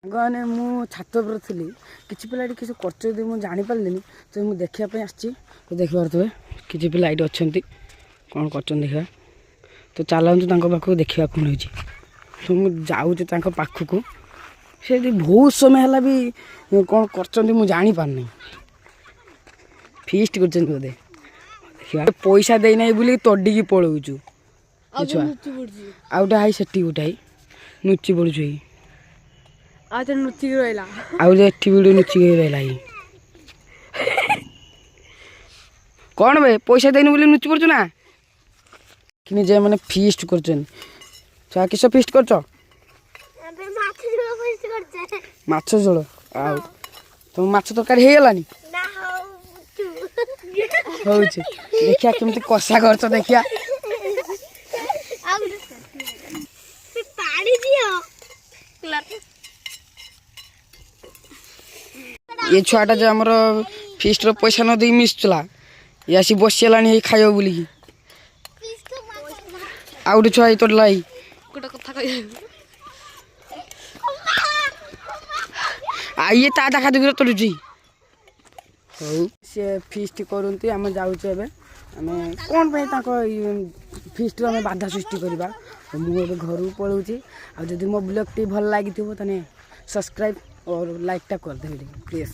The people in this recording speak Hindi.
साने मु छात पर थी किसी पिला किसी कर मुझे जापारे तो मुझे देखापी आसी तो देखिए किसी पिला ये अच्छा कौन कर देखा तो चलतु पाखक देखा कौन हो तो मुझे जाऊँ पाखक से बहुत समय है भी कौन कर जापारना फिस्ट कर बोधे देखा पैसा देना बोली तोड़िकी पलाऊचु छुआ आउटा हाई से गोटाई नुची पड़ू नुचिक रहा आठ नुचिक रहा कौन बे पैसा देनी बोली नुची पड़ू ना कि जे मैंने फिस्ट कर किस फिस्ट कर माछ झोल आ तुम माछ तरकारी हो गलानी हो देखिया केमती कषा कर देखिया ये छुआटा जो आमर फिस्ट पैसा न दे मिसुला ये आसी बसला खाइब बोल आ गए छुआ तोड़ला गोटे कथा ये ता देखा देखी तोड़ुची हौ सी फिस्ट करती आम जाऊँ आम कौन फिस्ट आम बाधा सृष्टि करवा मुझे घर पलाऊँगी आदि मो ब्लॉग टी भल लगी तो सब्सक्राइब और लाइक टा कर दे प्लीज।